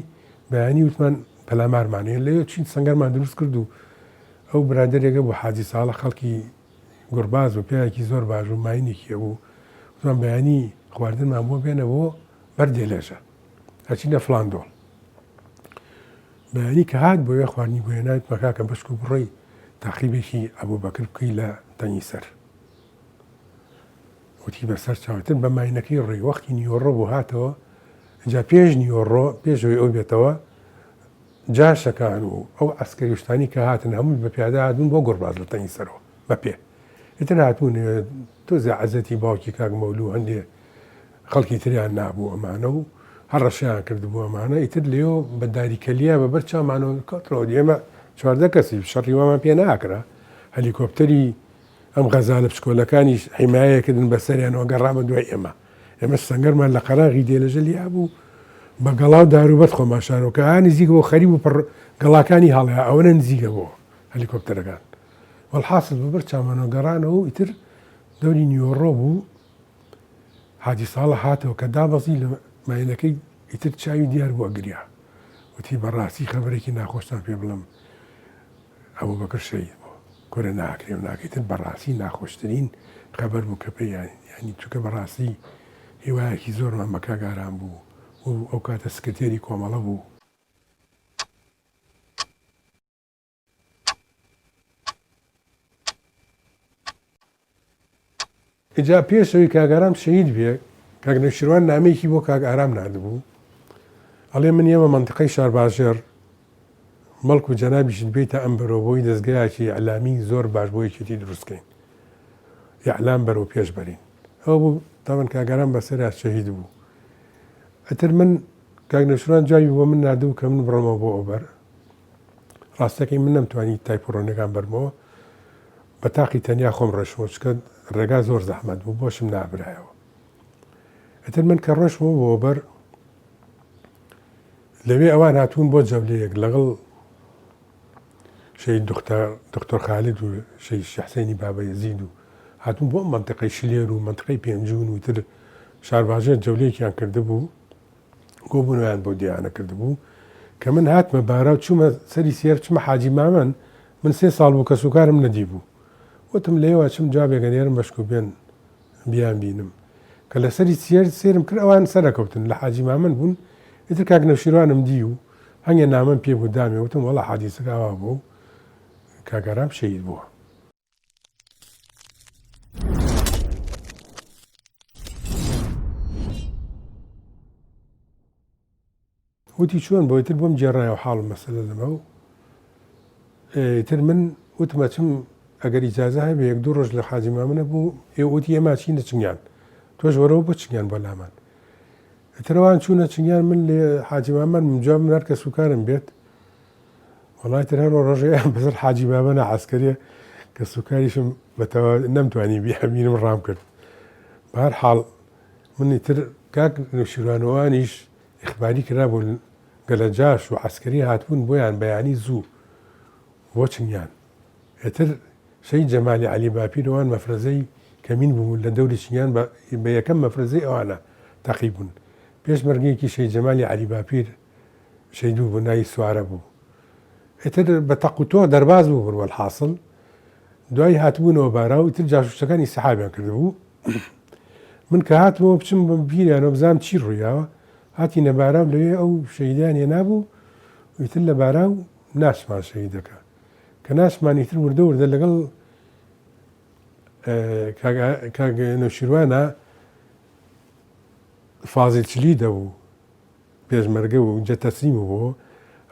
Speaker 1: بەیانی وتمان پەلامارمانەیە لەوێ چین سەنگەرمان دروست کرد و ئەو برادەرێکە بۆ حاجی ساڵە خەڵکی گوڕباز و پیاوێکی زۆر باش و ماینێکیە بوو وتمان بەیانی خواردنمان بۆ بێنەوە بەر دێلێژە هەچینە فڵاندۆڵ بەیانی کە هات بۆیە خواردنی بۆ هێناویت مەکاکە بەشک و بڕۆی تاقیبێکی ئەبوبەکر بکەی لە تەنی سەر وتی بەسەر چاوتر بە ماینەکەی ڕێی وەختی نیوەڕۆ بۆ هاتەوە جا پێش نیوەڕۆ پێشەوەی ئەو بێتەوە جاشەکان و ئەو ئەسکەریشتانی کە هاتن هەمووی بە پیادە هاتبوون بۆ گوڕباز لە تەنی سەرەوە بە پێ ئیتر هاتبوون تۆزە عەزەتی باوکی کاک مەولوو هەندێ خەڵکی تریان نابوو ئەمانە و هەر ڕەشیان کردبوو ئەمانە ئیتر لێەوە بە داریکەلیە بە بەر چامانەوە کەوتڕەوە ئێمە چواردە کەسی شەڕی وامان پێ ناکرا هەلیکۆپتەری ئەم غەزالە پشکۆلەکانی حیمایەکردن بەسەریانەوە گەڕامە دوای ئێمە سەنگەرمان لە قەراغی دێلەژە لیا بوو بە گەڵاو داروبەت خۆماشارەوە کە نزیکەوە خەریب و گەڵاکانی هەڵەیە ئەوەنە نزیکە بۆ هەلیکۆپتەرەکان والحاصل بەبەر چامانەوە گەڕانەوە و ئیتر دەوری نیوەڕۆ بوو حاجی ساڵە هاتەوە کە دابەزی لە ماینەکەی ئیتر چاوی دیار بووە گریا وتی بەڕاستی خەبەرێکی ناخۆشتان پێ بڵم ئەبوبەکر شەهید بووە کورە ناکرێ و ناکەیتر بەڕاستی ناخۆشترین خەبەر بوو کە پێی ینی چونکە بەڕاستی هیوایەکی زۆرمان بە کاگاران بوو و ئەو کاتە سکرتێری کۆمەڵە بوو ئجا پێشەوەی کاگارام شەهید بێ کاک نەوشیروان نامەیەکی بۆ کاک ئارام نردبوو ئەڵێ من ئێمە مەنتقەی شارباژێر مەڵک و جەنابیشت بێتە ئەم بەرەوەی دەستگایەکی ئەعلامی زۆر باش بۆ یەکێتی دروستکەین ئیعلام بەرەو پێش بەرین ئەو بوو تاوان کاگارام بەسەریا شەهید بوو ئەتر من کاک نەوشیروان جاوی بۆ من نردبوو کە من بڕۆمەوە بۆ ئەو بەر ڕاستەکەی من نەمتوانی تایپڕۆنەکان بەرمەوە بە تاقی تەنیا خۆم ڕێشمەوە چکە ڕێگا زۆر زەحمەت بوو بۆشم نابرایەوە ئەتر من کە ڕۆژمەوە بۆ بەر لەوێ ئەوان هاتوون بۆ جەولەیەک لەگەڵ شەهید دکتۆر خالید و شەهید حسێنی بابەیەزید و هاتوون بۆ مەنتقەی شلێر و مەنتقەی پێنجون و تر شارباژێر جەولەیەکیان کردبوو گۆبوونەوەیان بۆ دییانە کردبوو کە من هاتمە بارا و چوومە سەری سێر چمە حاجی مامەن من 3 ساڵ بوو کە سوکارم نەدی بوو وتم لێوە چم جوابێکە نێرم بەشکو بێن بیان بینم کە لە سەری سێرم کرد ئەوان سەرەکەوتن لە حاجی مامەن بوون ئیتر کاک نەوشیروانم دی و هەنگێ نامەم پێ بوو دامێ وتم وەڵا حادیسەکەوا بوو کاگەرام شەهید بووە وتی چۆن بۆ ئیتر بۆم جێڕایەوە حاڵم مەسەلە لەمە و ئیتر من وتمە چم ئەگەر ئیجازە هەبێ 1-2 ڕۆژ لە حاجی مامنە بوو ئێوەتی ئێمە چینە چنگیان تۆش وەرەوە بۆ چنگیان بۆ لامان ئەترەوان چوونە چنگیان من لێ حاجی مامان منجا منار کە سوکارم بێت وڵای تر هەر ڕۆژەیە بەسەر حاجی بابەنە عسکەریە کە سوکاریشم بەتەوە نەمتوانی بیهەمینم ڕام کرد بەهەر حاڵ منی تر کاک نوشیروانەوانیش ئیخباری کرا بوو گەلەجاش و عسکەری هاتبوون بۆیان بەیانی زوو بۆ چنگیان ئێتر شەید جەمالی عەلی باپیرەوان مەفرەزەی کەمین بوون لە دەوری چنگیان بە یەکەم مەفرەزەی ئەوانە تەقی بوون پێش مەرگەیەکی شەید جەمالی عەلی باپیر شەیدوو بوو ناوی سوارە بوو ئێتر بە تەق و تۆ دەرباز بوو بڕوە الحاصل دوای هاتبوونەوە باراو ئیتر جاسوسەکانی سەحابیان کردبوو من کە هاتمەوە بچم بە بیریانەوە بزانم چی ڕوویاوە هاتینە باراو لەوێ ئەو شەیدیان هێنابوو ئیتر لە باراو ناشمان شەیدەکە کە ناشمان ئیتر وردە وردە لەگەڵ کاک نەوشیروانە فازڵ چلی دەبوو پێشمەرگە و جە تەسلیم بوو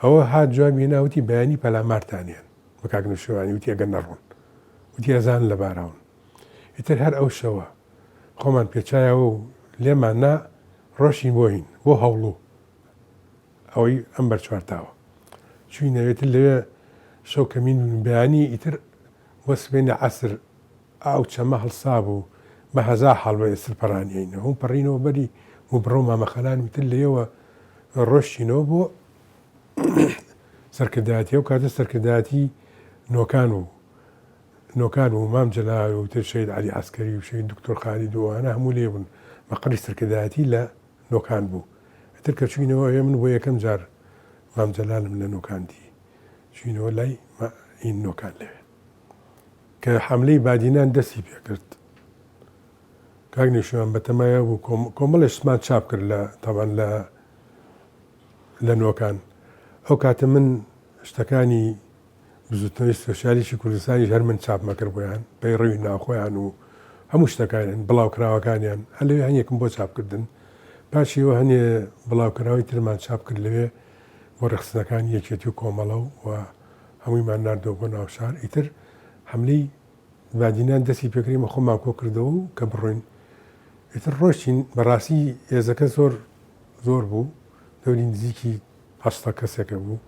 Speaker 1: ئەوە هات جوابی هێناوتی بەیانی پەلامارتانیان بە کاک نەوشیروانی وتی ئەگەر نەڕۆن وتی ئەزان لە باراون ئیتر هەر ئەو شەوە خۆمان پێچایەوە و لێمان نا ڕۆشین بۆین بۆ هەوڵوو ئەوەی ئەم بەرچوارتاوە چوینەوێتر لەوێ شەو کەمین بەیانی ئیتر وەسبێنە عەسر ئاو چەمە هەڵسا بوو بە هەزار حاڵ بە ئێسر پەڕانیینەوە هەم پەڕینەوە بەری و بڕۆ مامەخەلان وتر لێەوە ڕۆشتینەوە بۆ سەرکردایەتی ئەو کاتە سەرکردایەتی نۆکان و مام جەلال و تر شەید عەلی عەسکەری و شەید دکتۆر خالید و ئەوانە هەموو لێ بوون بەقەدری سەرکردایەتی لە نۆکان بوو ئەتر کە چوینەوە ئێ من بۆ یەکەم جار مام جەلالم لە نۆکاندی چوینەوە لای ئین نۆکان لەوێ کە حەملەی بادینان دەستی پێ کرد کاک نێشوان بەتەمایە بوو کۆمەڵێشمان چاپ کرد لە تەبەن لە نۆکان ئەو کاتە من شتەکانی بزوتنەوەی سۆشیالیستی کوردستانی هەر من چاپمە کرد بۆیان بەی ڕێوی ناوخۆیان و هەموو شتەکانیان بڵاوکراوەکانیان هەر لەوێ هەنیەکم بۆ چاپکردن پاشیەوە هەنێ بڵاوکراوی ترمان چاپ کرد لەوێ بۆ ڕێخستنەکانی یەکێتی و کۆمەڵە و هەموویمان ناردەوە بۆ ناو شار ئیتر حەملەی بادینان دەستی پێکرێمە خۆمان کۆ کردەوە و کە بڕۆین ئیتر ڕۆشتین بەڕاستی هێزەکە زۆر بوو دەوری نزیکی 8 کەسێکە بوو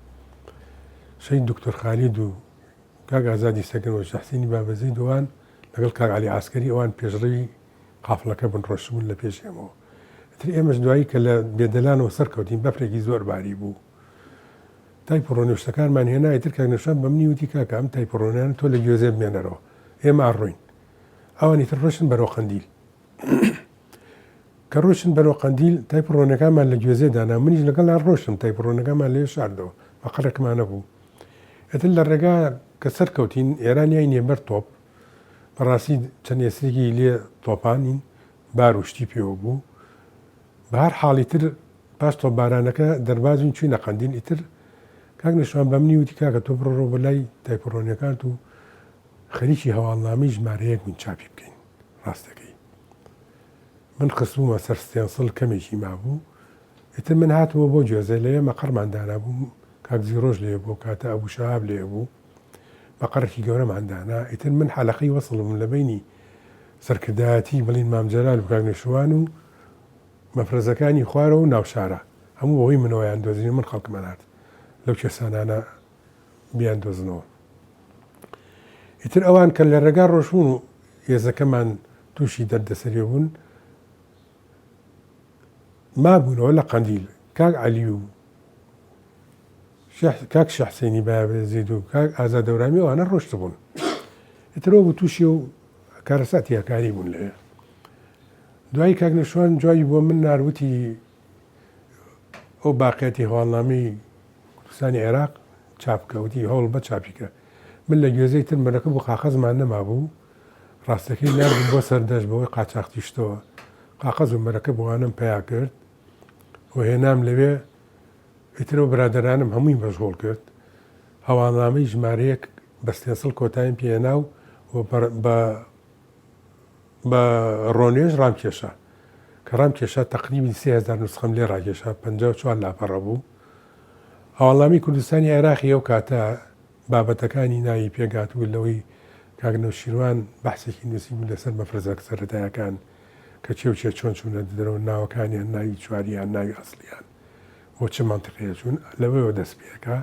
Speaker 1: شەید دکتۆر خالید و کاک ئازادی سەگەنەوە شەحسینی بابەزەی دوان لەگەڵ کاک عەلی عەسکەری ئەوان پێشڕەوی قافڵەکە بنڕۆشتبوون لە پێشێمەوە ئیتر ئێمەش دوایی کە لە بێدەلانەوە سەرکەوتین بەفرێکی زۆر باری بوو تایپڕۆنی شتەکانمان هێنا ئیتر کاک نەشان بەمنی وتی کاکە ئەم تایپڕۆنیان تۆ لە گوێزێ بمێنەرەوە ئێمە ئاڕۆین ئەوانی تر ڕۆشن بەرەو قەندیل کە ڕۆشن بەرەو قەندیل تایپڕۆنەکانمان لە گوێزێ دانا منیش لەگەڵیان ڕۆشتم تایپڕۆنەکانمان لێ شاردەوە بەقەرێکمانە بوو ئێتر لە ڕێگا کە سەرکەوتین ئێرانیای نێبەر تۆپ بەڕاستی چەند ئێسرێکی لێ تۆپانین بار و شتی پێوە بوو بە هەر حاڵی تر پاش تۆپبارانەکە دەربازین چوینە قەندیل ئیتر کاک نەشوان بەمنی وتی کاکە تۆ بڕۆ بە لای تایپڕۆنیەکانت و خەریکی هەواڵنامەی ژمارەیەک من چاپی بکەین ڕاستەکەی من خستبوومە سەر ستێنسڵ کەمێکی مابوو ئیتر من هاتمەوە بۆ گوێزە لەوێ مەقەڕمان دانا بوو کاک زیرۆژ لێ بۆ کاتە ئەبوو شەهاب لێ بوو مەقەڕێکی گەورەمان دانا ئیتر من حەلەقەی وەسڵم لە بینی سەرکردایەتی بڵین مام جەلال و کاک نێشوان و مەفرەزەکانی خوارەوە و ناوشارە هەموو بەهۆی منەوەیان دۆزینە من خەڵکمان هات لەو کێسانانە بیان دۆزنەوە ئیتر ئەوان کە لە ڕێگا ڕۆژبوون و هێزەکەمان تووشی دەردەسەری بوون مابوونەوە لە قەندیل کاک عەلی و کاک شەحسێنی بابەزید و کاک ئازا دەورامی ئەوانە ڕۆشت بوون ئیترەوە بوو تووشی و کارەساتی هەکاری بوون لێ دوایی کاک نەشوان جوابی بۆ من ناروتی ئەو باقیەتی هەواڵنامەی کوردستانی عێراق چاپکەوتی هەوڵ بە چاپیکە من لە گوێزەی تر مەرەکە بوو قاقەزمان نەمابوو ڕاستەکەی نردم بۆ سەردەشت بەوەی قاچاقتیشتەوە قاقەز و مەرەکە بۆوانم پیا کرد و هێنام لەوێ ئیترەوە برادەرانم هەمووی بەشغۆڵ کرد هەواڵنامەی ژمارەیەک بە ستێنسڵ کۆتاییم پێێنا و بە ڕۆنێژ ڕامکێشە کە ڕامکێشە تەقریبی 3000 نسخەم لێ ڕاکێشە 54 لاپەڕە بوو هەواڵنامەی کوردستانی عێراقی ئەو کاتە بابەتەکانی ناوی پێگاتوو لەوەی کاگنەوشیروان بەحسێکی نووسی بوو لەسەر مەفرەزە سەرەتایەکان کە چێ چۆن چوونە دەرەوە ناوەکانیان ناوی چواریان ناوی ئەسلیان بۆ چه مانتقەیە چوون لەوەیەوە دەست پێەکە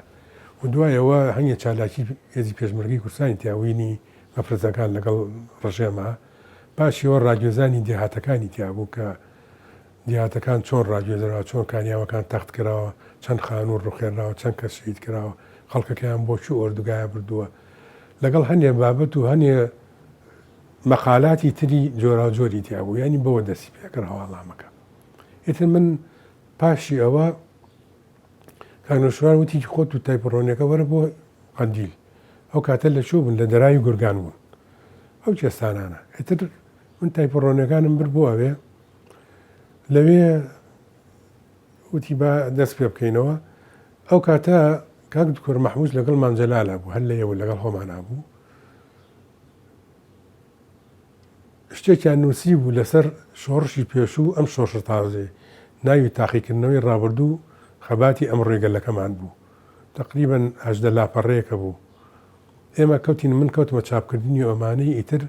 Speaker 1: و دوایەوە هەنگە چالاکی هێزی پێشمەرگی کوردستانی تیاوینی مەفرەزەکان لەگەڵ ڕژێمە پاشیەوە ڕاگوێزانی دێهاتەکانی تیابوو کە دیهاتەکان چۆن ڕاگوێزراوە چۆن کانیاوەکان تەخت کراوە چەند خانوو ڕوخێنراوە چەند کەس شهید کراوە خەڵکەکەیان بۆچی ئۆردوگایە بردووە لەگەڵ هەندێک بابەت و هەندێ مەقالاتی تری جۆرا جۆری تیابوو ینی بەوە دەستی پێکرد هەواڵامەکە ئیتر من پاشی ئەوە کاگنەوشیروان وتی خۆت و تایپڕۆنیەکە وەرە بۆ قەندیل ئەو کاتە لە چوو بوون لە دەراوی گورگان بوون ئەو کێستانانە ئیتر من تایپڕۆنیەکانم برد بۆ ئەوێ لەوێ وتی با دەست پێ بکەینەوە ئەو کاتە کاک دکتۆر مەحموود لەگەڵ مانجەلالە بوو هەر لەیەوە لەگەڵ خۆمانە بوو شتێکیان نووسی بوو لەسەر شۆڕشی پێشوو ئەم شۆڕشە تازێ ناوی تاقیکردنەوەی ڕابردوو خەباتی ئەم ڕێگەلەکەمان بوو تقریبەن 18 لاپەڕەیەکە بوو ئێمە کەوتین من کەوتمە چاپکردنی ئەمانەی ئیتر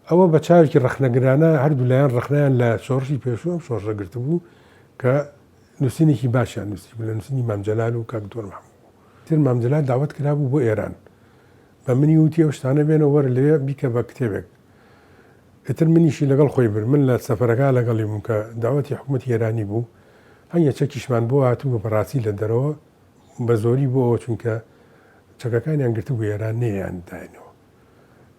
Speaker 1: ئەوە بە چاوێکی ڕەخنەگرانە هەردوو لایەن ڕەخنیان لە شۆڕشی پێشوو ئەم شۆڕشە گرتە بوو کە نووسینێکی باشیان نووسی بوو لە نووسینی مامجەلال و کاک دکتۆر مەحموود تر مامجەلال داوەت کرابوو بۆ ئێران بە منی وتی ئەو شتانە بێنەوە وەرە لەوێ بیکە بە کتێبێک ئیتر منیشی لەگەڵ خۆی برد من لە سەفەرەکە لەگەڵی بووم کە داوەتی حکوومەتی ئێرانی بوو هەنگە چەکیشمان بۆ هاتوو بەڕاستی لە دەرەوە بە زۆری بۆ ئەوە چونکە چەکەکانیان گرتو بۆ ئێران نەیان داینەوە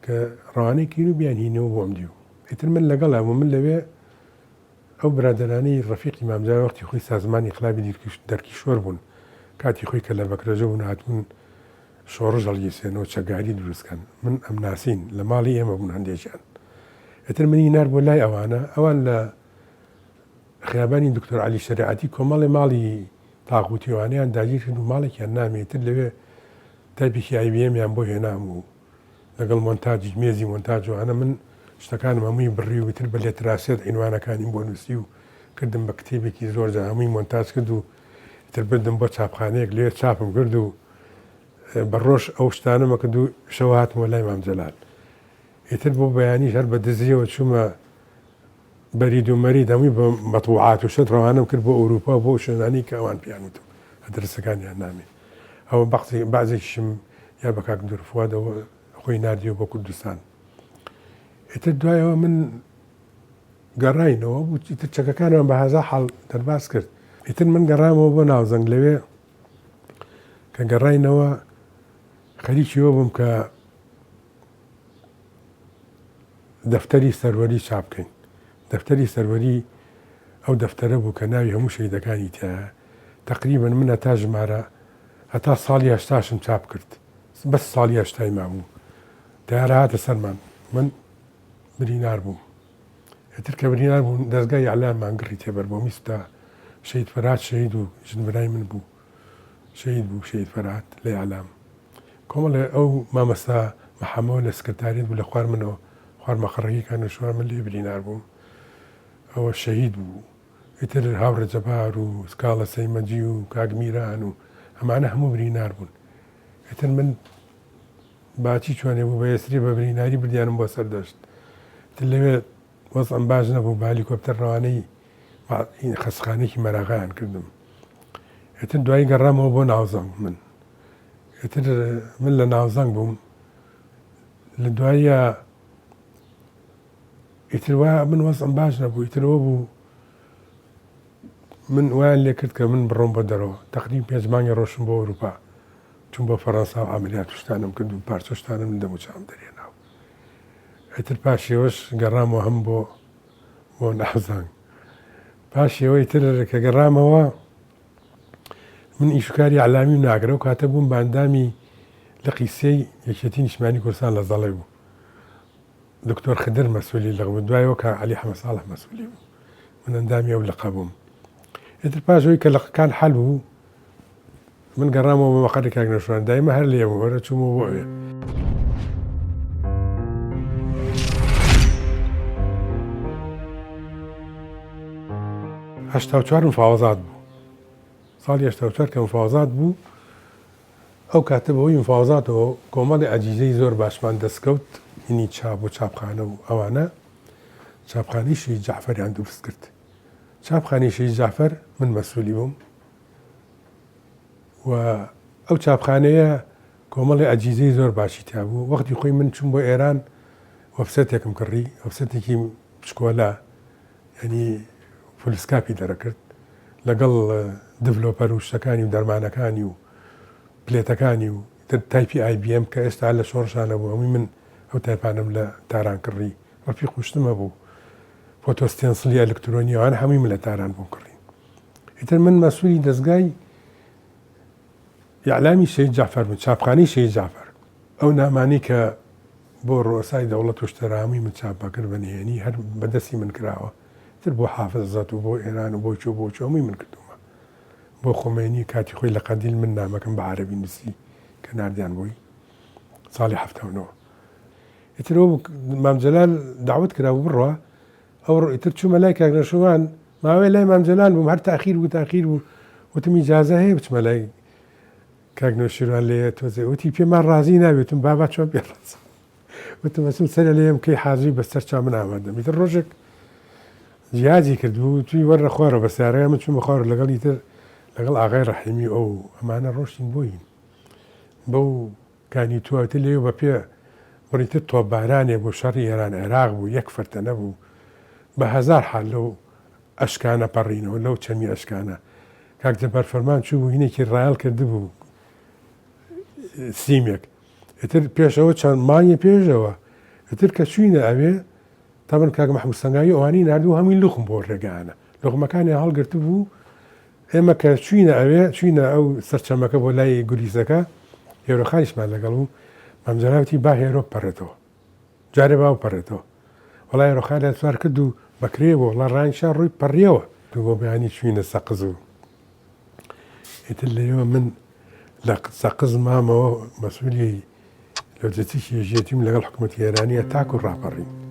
Speaker 1: کە ڕەوانەی کین و بیانهینەوە بۆم دیو ئیتر من لەگەڵ بوو من لەوێ ئەو برادەرانەی ڕەفیقی مامجار وەختی خۆی سازمانی خلابی دەرکیشۆر بوون کاتی خۆی کە لە بەکرەجە بوون هاتوون شۆڕژ هەڵگیسێنەوە چەگاری دروستکەن من ئەم ناسین لە ماڵی ئێمە بوون هەندێکیان ئیتر منی نار بۆ لای ئەوانە ئەوان لە خیابانی دکتۆر عەلی شەریعەتی کۆمەڵی ماڵی تاغوتیوانیان داگیر کرد و ماڵێکیان نامێتتر لەوێ تایپێکی IBMیان بۆ هێنام و لەگەڵ مۆنتاجی مێزی مۆنتاجوانە من شتەکانم هەمووی بڕی و تر بە لێتراسێت عینوانەکانی بۆ نووسی و کردم بە کتێبێکی زۆر هەمووی مۆنتاج کرد و تر بردم بۆ چاپخانەیەک لێ چاپم کرد و بە ڕۆژ ئەو شتانەمە کرد و شەو هاتمەوە لای مامجەلال ئیتر بۆ بەیانی هەر بە دزیەوە چوومە بەرید و مەرید هەمووی بە مەطبوعات و شت ڕەوانەم کرد بۆ ئەوروپا بۆ شوێنانی کە ئەوان پیان وتم ئەدرسەکانیان نامێ ئەوە بەعزێکیشم یا بە کاک دورفوادەوە خۆی نردیەوە بۆ کوردستان ئیتر دوایەوە من گەڕاینەوە بوو ئیتر چەکەکانمان بە هەزا حاڵ دەرباز کرد ئیتر من گەڕامەوە بۆ ناوزەنگ لەوێ کە گەڕاینەوە خەریکیەوە بووم کە دەفتەری سەروەری چاپ بکەین دەفتەری سەروەری ئەو دەفتەرە بوو کە ناوی هەموو شەیدەکانی تایە تقریبن من هەتا ژمارە هەتا ساڵی 80 چاپ کرد بەس ساڵی 80 مابوو دیارە هاتە سەرمان من برینار بووم ئیتر کە برینار بووم دەستگای ئەعلامان گڕی تێبەر بۆ میستا شەید فەرات شەید و ژنبرای من بوو شەید بوو شەید فەرات لە ئەعلام کۆمەڵێ ئەو مامەستا مەحەمەوە لە سکرتاریت بوو لە خوار منەوە خوارمەخەڕەکەی کانەشوار من لێ برینار بووم ئەوە شەهید بوو ئیتر هاوڕە جەبار و سکاڵە سەیمەجی و کاگمیران و ئەمانە هەموو برینار بوون ئیتر من باچی چۆنێ بوو بە ئێسری بە بریناری بردیانم بۆ سەردەشت تر لەوێ وەزعم باش نەبوو بە هەلیکۆپتەر ڕەوانەی خەسخانێکی مەراغایان کردم ئیتر دوایی گەڕامەوە بۆ ناوزەنگ من ئیتر من لە ناوزەنگ بووم لە دوایە ئیتر وایە من وەزعم باش نەبوو ئیترەوە بوو من وایان لێ کرد کە من بڕۆم بۆ دەرەوە تەقریبا 5 مانگی ڕۆشتم بۆ ئەوروپا چوون بۆ فەڕەنسا و عەمەلیات شتانم کرد و پارچە شتانم لە دەموچام دەرێناوە ئیتر پاشیەوەش گەڕامەوە هەم بۆ ناوزەنگ پاشیەوە ئیتر کە گەڕامەوە من ئیشوکاری ئەعلامی و ناگرە و کاتە بووم بە ئەندامی لە قیسەی یەکێتی نیشتمانی کوردستان لە زەڵێ بوو دکتۆر خدر مەسئولی لەغ بوو دوایەوە کە عەلی حەمەد ساڵح مەسئولی بوو من ئەندامی ئەو لەقە بووم ئیتر پاشەوەی کە لەقەکان حەل بوو من گەڕامەوە بە مەقەری کاگنەوشیروان دایمە هەر لێ بوو وەرە چوومەوە بۆ ئەوێ هەشتا و چوار مفاوەزات بوو ساڵی 84 کە مفاوەزات بوو ئەو کاتە بەوەی مفاوەزاتەوە کۆمەڵی ئەجیزەی زۆر باشمان دەستکەوت هینی چاپ و چاپخانە و ئەوانە چاپخانەی شەهید جەعفەریان دروست کرد. چاپخانەی شەهید جەعفەر من مەسئولی بووم و ئەو چاپخانەیە کۆمەڵی ئەجیزەی زۆر باشی تیا بوو. وەختی خۆی من چوم بۆ ئێران وەبسەتێکم کڕی، وەبسەتێکی پشکۆلا، ینی فولسکاپی دەرەکرد لەگەڵ دڤلۆپەر و شتەکانی و دەرمانەکانی و پلێتەکانی و تایپی IBM کە ئێستا لە شۆڕشانە بوو. هەمووی من ئەو تایپانم لە تاران کڕی، ڕەفی خوشتمە بوو. فۆتۆستێنسلی ئەلکترۆنیەوان هەمووی من لە تاران بوو کڕی. ئیتر من مەسئولی دەستگای ئیعلامی شەهید جەعفەر بووم، چاپخانەی شەهید جەعفەر. ئەو نامانەی کە بۆ ڕۆسای دەوڵەت و شتەرە هەمووی من چاپەکرد بەنهێنی هەر بەدەستی من کراوە. تر بۆ حافزەت و بۆ ئێران و بۆ چۆ بۆ چۆ هەمووی من کردومە. بۆ خۆمێنی کاتی خۆی لە قەندیل من نامەکەم بە عەرەبی نووسی کە ناردیان بووی ساڵی 79. ئیتر مام جەلال داوت کرا و بڕوا. ئەو ئیتر چوومە لای کاک نەشوان، ماوەی لای مام جەلال بووم، هەر تاخیر بوو. وتم ئیجازە هەیە بچمە لای کاک نەشیروان لێ تۆزێ. وتی پێمان ڕازی نابێتم بابا چۆن پێ ڕاست. وتم ئەچم سەرە لێم کەی حاضری بەسەر چا من ئامادەم. ئیتر ڕۆژێک جیازی کردبوو توی وەرە خوارە بە سیارەیە من چوومە خوارە لەگەڵ ئیتر لەگەڵ ئاغای ڕەحیمی ئەو ئەمانە ڕۆشتین بۆین بەو کانی تووەتە لێو بە پێ بڕیتر تۆپبارانێ بۆ شەڕی ئێران عێراق بوو، یەک فەرتە نەبوو، بە هەزار حال لەو ئەشکانە پەڕینەوە، لەو چەمی ئەشکانە. کاک جەبار فەرمان چوو بوو هینێکی ڕایەڵ کردبوو سیمێک. ئیتر پێشەوە چەند مانگی پێشەوە ئیتر کە چوینە ئەوێ تاوان کاک مەحموود سەنگایی ئەوانەی ناردوو هەمووی لوخم بۆ ڕێگانە، لوخمەکانی هەڵگرت بوو. ئێمە کە چوینە ئەوێ چوینە ئەو سەرچەمەکە بۆ لای گولیزەکە، هێرۆخانیشمان لەگەڵ و مام جەلاوتی با هێرۆ بپەڕێتەوە، جارێ با بپەڕێتەوە. وەڵای هێرۆخان لە سوار کرد و بەکرێەوە وڵا ڕانیشان ڕووی پەڕیەوە تو بۆ بەیانی چوینە سەقز و ئیتر لەوێ من لە سەقز مامەوە مەسئولی لۆجستیکی ژێتیم لەگەڵ حکوومەتی ئێرانیە تاکو ڕاپەڕیم.